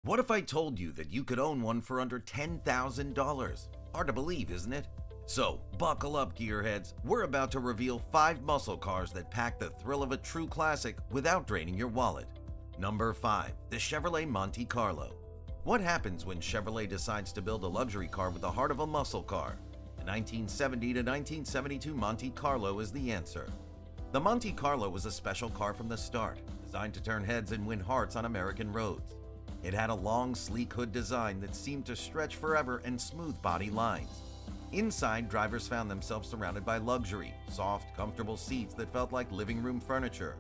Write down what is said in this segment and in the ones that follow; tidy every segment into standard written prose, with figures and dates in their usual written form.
What if I told you that you could own one for under $10,000? Hard to believe, isn't it? So, buckle up, gearheads. We're about to reveal 5 muscle cars that pack the thrill of a true classic without draining your wallet. Number 5. The Chevrolet Monte Carlo. What happens when Chevrolet decides to build a luxury car with the heart of a muscle car? The 1970 to 1972 Monte Carlo is the answer. The Monte Carlo was a special car from the start, designed to turn heads and win hearts on American roads. It had a long, sleek hood design that seemed to stretch forever and smooth body lines. Inside, drivers found themselves surrounded by luxury, soft, comfortable seats that felt like living room furniture,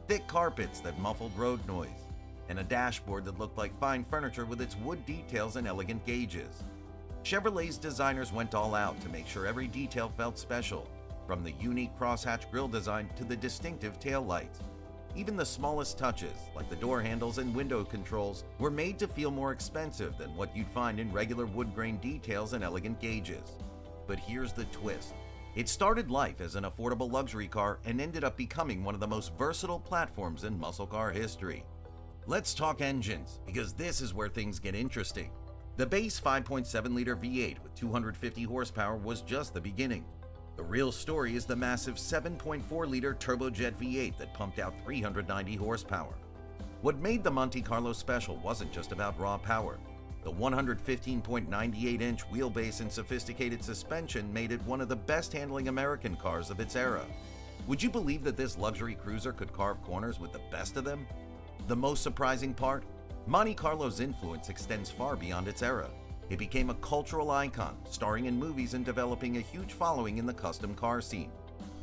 thick carpets that muffled road noise, and a dashboard that looked like fine furniture with its wood details and elegant gauges. Chevrolet's designers went all out to make sure every detail felt special, from the unique crosshatch grille design to the distinctive taillights. Even the smallest touches, like the door handles and window controls, were made to feel more expensive than what you'd find in regular wood grain details and elegant gauges. But here's the twist. It started life as an affordable luxury car and ended up becoming one of the most versatile platforms in muscle car history. Let's talk engines, because this is where things get interesting. The base 5.7-liter V8 with 250 horsepower was just the beginning. The real story is the massive 7.4-liter turbojet V8 that pumped out 390 horsepower. What made the Monte Carlo special wasn't just about raw power. The 115.98-inch wheelbase and sophisticated suspension made it one of the best-handling American cars of its era. Would you believe that this luxury cruiser could carve corners with the best of them? The most surprising part? Monte Carlo's influence extends far beyond its era. It became a cultural icon, starring in movies and developing a huge following in the custom car scene.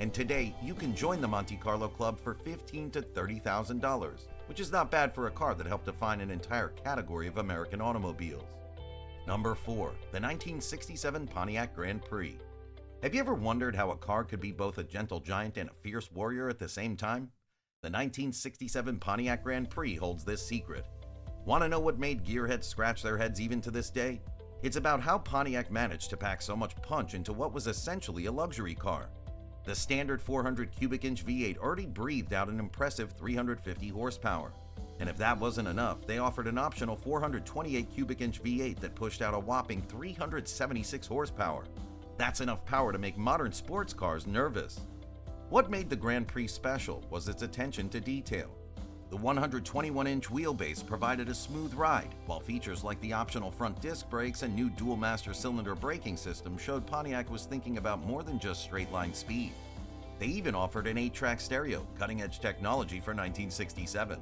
And today, you can join the Monte Carlo Club for $15,000 to $30,000, which is not bad for a car that helped define an entire category of American automobiles. Number 4. The 1967 Pontiac Grand Prix. Have you ever wondered how a car could be both a gentle giant and a fierce warrior at the same time? The 1967 Pontiac Grand Prix holds this secret. Want to know what made gearheads scratch their heads even to this day? It's about how Pontiac managed to pack so much punch into what was essentially a luxury car. The standard 400 cubic inch V8 already breathed out an impressive 350 horsepower. And if that wasn't enough, they offered an optional 428 cubic inch V8 that pushed out a whopping 376 horsepower. That's enough power to make modern sports cars nervous. What made the Grand Prix special was its attention to detail. The 121-inch wheelbase provided a smooth ride, while features like the optional front disc brakes and new dual master cylinder braking system showed Pontiac was thinking about more than just straight-line speed. They even offered an 8-track stereo, cutting-edge technology for 1967.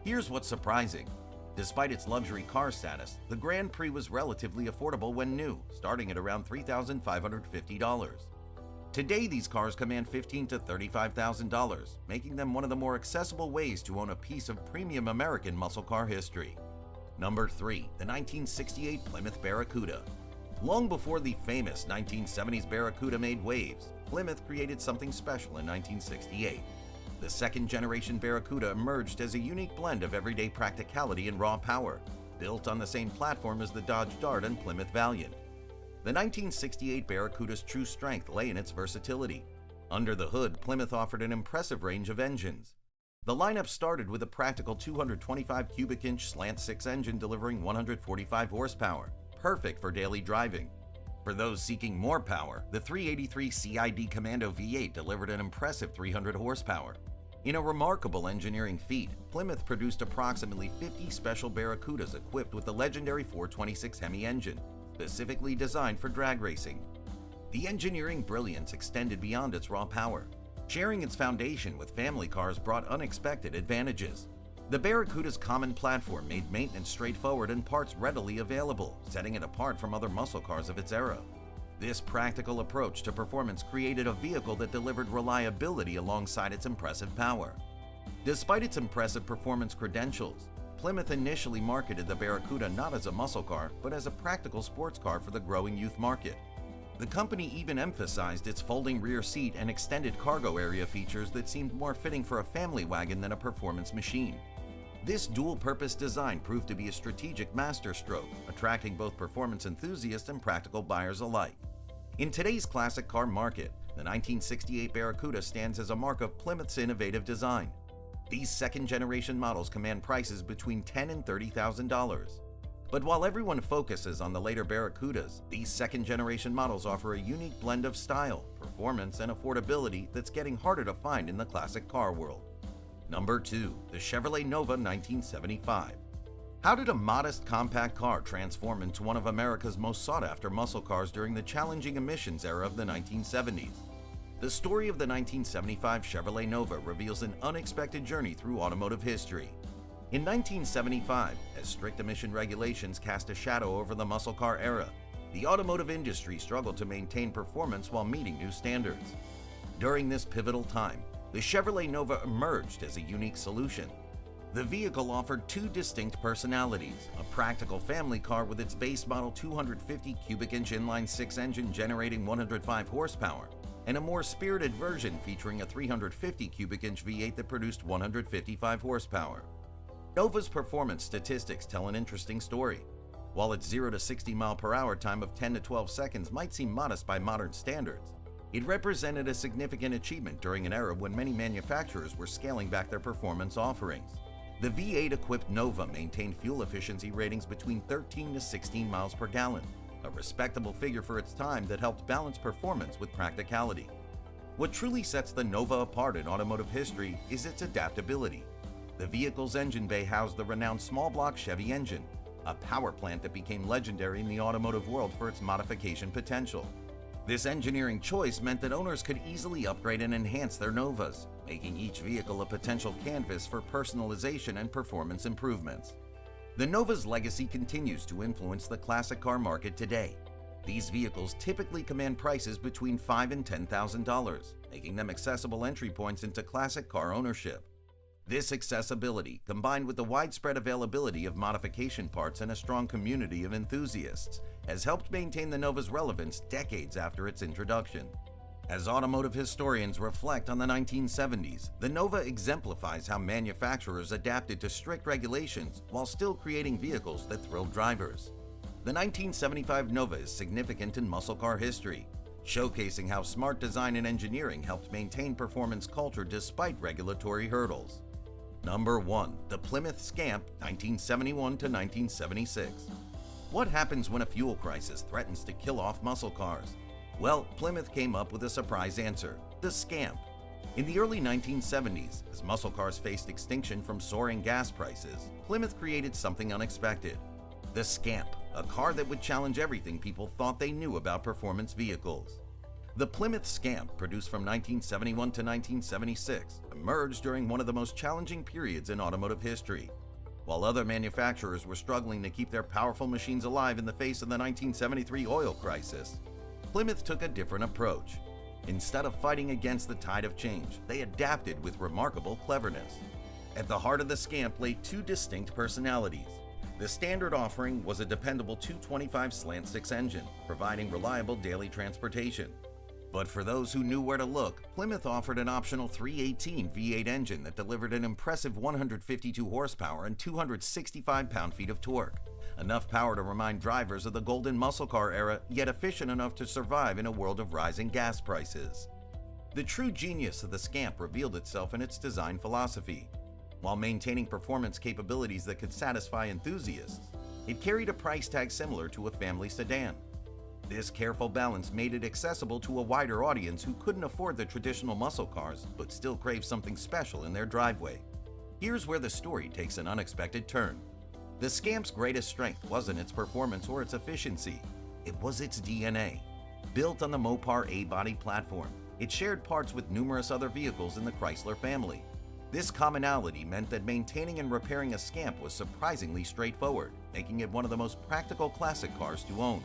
Here's what's surprising. Despite its luxury car status, the Grand Prix was relatively affordable when new, starting at around $3,550. Today, these cars command $15,000 to $35,000, making them one of the more accessible ways to own a piece of premium American muscle car history. Number 3. The 1968 Plymouth Barracuda. Long before the famous 1970s Barracuda made waves, Plymouth created something special in 1968. The second-generation Barracuda emerged as a unique blend of everyday practicality and raw power, built on the same platform as the Dodge Dart and Plymouth Valiant. The 1968 Barracuda's true strength lay in its versatility. Under the hood, Plymouth offered an impressive range of engines. The lineup started with a practical 225 cubic inch slant 6 engine delivering 145 horsepower, perfect for daily driving. For those seeking more power, the 383 CID Commando V8 delivered an impressive 300 horsepower. In a remarkable engineering feat, Plymouth produced approximately 50 special Barracudas equipped with the legendary 426 Hemi engine, specifically designed for drag racing. The engineering brilliance extended beyond its raw power. Sharing its foundation with family cars brought unexpected advantages. The Barracuda's common platform made maintenance straightforward and parts readily available, setting it apart from other muscle cars of its era. This practical approach to performance created a vehicle that delivered reliability alongside its impressive power. Despite its impressive performance credentials, Plymouth initially marketed the Barracuda not as a muscle car, but as a practical sports car for the growing youth market. The company even emphasized its folding rear seat and extended cargo area features that seemed more fitting for a family wagon than a performance machine. This dual-purpose design proved to be a strategic masterstroke, attracting both performance enthusiasts and practical buyers alike. In today's classic car market, the 1968 Barracuda stands as a mark of Plymouth's innovative design. These second-generation models command prices between $10,000 and $30,000. But while everyone focuses on the later Barracudas, these second-generation models offer a unique blend of style, performance, and affordability that's getting harder to find in the classic car world. Number 2. The Chevrolet Nova 1975. How did a modest compact car transform into one of America's most sought-after muscle cars during the challenging emissions era of the 1970s? The story of the 1975 Chevrolet Nova reveals an unexpected journey through automotive history. In 1975, as strict emission regulations cast a shadow over the muscle car era, the automotive industry struggled to maintain performance while meeting new standards. During this pivotal time, the Chevrolet Nova emerged as a unique solution. The vehicle offered two distinct personalities: a practical family car with its base model 250 cubic inch inline-six engine generating 105 horsepower, and a more spirited version featuring a 350 cubic inch V8 that produced 155 horsepower. Nova's performance statistics tell an interesting story. While its 0 to 60 mph time of 10 to 12 seconds might seem modest by modern standards, it represented a significant achievement during an era when many manufacturers were scaling back their performance offerings. The V8-equipped Nova maintained fuel efficiency ratings between 13 to 16 miles per gallon, a respectable figure for its time that helped balance performance with practicality. What truly sets the Nova apart in automotive history is its adaptability. The vehicle's engine bay housed the renowned small-block Chevy engine, a power plant that became legendary in the automotive world for its modification potential. This engineering choice meant that owners could easily upgrade and enhance their Novas, making each vehicle a potential canvas for personalization and performance improvements. The Nova's legacy continues to influence the classic car market today. These vehicles typically command prices between $5,000 and $10,000, making them accessible entry points into classic car ownership. This accessibility, combined with the widespread availability of modification parts and a strong community of enthusiasts, has helped maintain the Nova's relevance decades after its introduction. As automotive historians reflect on the 1970s, the Nova exemplifies how manufacturers adapted to strict regulations while still creating vehicles that thrilled drivers. The 1975 Nova is significant in muscle car history, showcasing how smart design and engineering helped maintain performance culture despite regulatory hurdles. Number 1. The Plymouth Scamp 1971 to 1976. What happens when a fuel crisis threatens to kill off muscle cars? Well, Plymouth came up with a surprise answer: the Scamp. In the early 1970s, as muscle cars faced extinction from soaring gas prices, Plymouth created something unexpected: the Scamp, a car that would challenge everything people thought they knew about performance vehicles. The Plymouth Scamp, produced from 1971 to 1976, emerged during one of the most challenging periods in automotive history. While other manufacturers were struggling to keep their powerful machines alive in the face of the 1973 oil crisis, Plymouth took a different approach. Instead of fighting against the tide of change, they adapted with remarkable cleverness. At the heart of the Scamp lay two distinct personalities. The standard offering was a dependable 225 slant-six engine, providing reliable daily transportation. But for those who knew where to look, Plymouth offered an optional 318 V8 engine that delivered an impressive 152 horsepower and 265 pound-feet of torque. Enough power to remind drivers of the golden muscle car era, yet efficient enough to survive in a world of rising gas prices. The true genius of the Scamp revealed itself in its design philosophy. While maintaining performance capabilities that could satisfy enthusiasts, it carried a price tag similar to a family sedan. This careful balance made it accessible to a wider audience who couldn't afford the traditional muscle cars but still craved something special in their driveway. Here's where the story takes an unexpected turn. The Scamp's greatest strength wasn't its performance or its efficiency, it was its DNA. Built on the Mopar A-body platform, it shared parts with numerous other vehicles in the Chrysler family. This commonality meant that maintaining and repairing a Scamp was surprisingly straightforward, making it one of the most practical classic cars to own.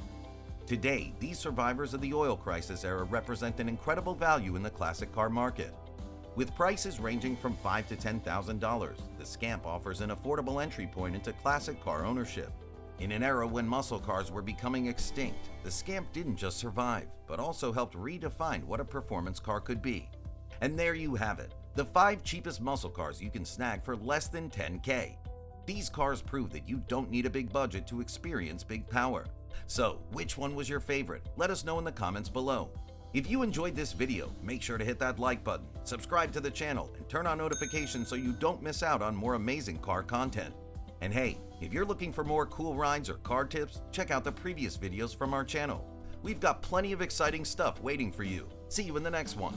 Today, these survivors of the oil crisis era represent an incredible value in the classic car market. With prices ranging from $5,000 to $10,000, the Scamp offers an affordable entry point into classic car ownership. In an era when muscle cars were becoming extinct, the Scamp didn't just survive, but also helped redefine what a performance car could be. And there you have it, the 5 cheapest muscle cars you can snag for less than $10K. These cars prove that you don't need a big budget to experience big power. So, which one was your favorite? Let us know in the comments below. If you enjoyed this video, make sure to hit that like button, subscribe to the channel, and turn on notifications so you don't miss out on more amazing car content. And hey, if you're looking for more cool rides or car tips, check out the previous videos from our channel. We've got plenty of exciting stuff waiting for you. See you in the next one.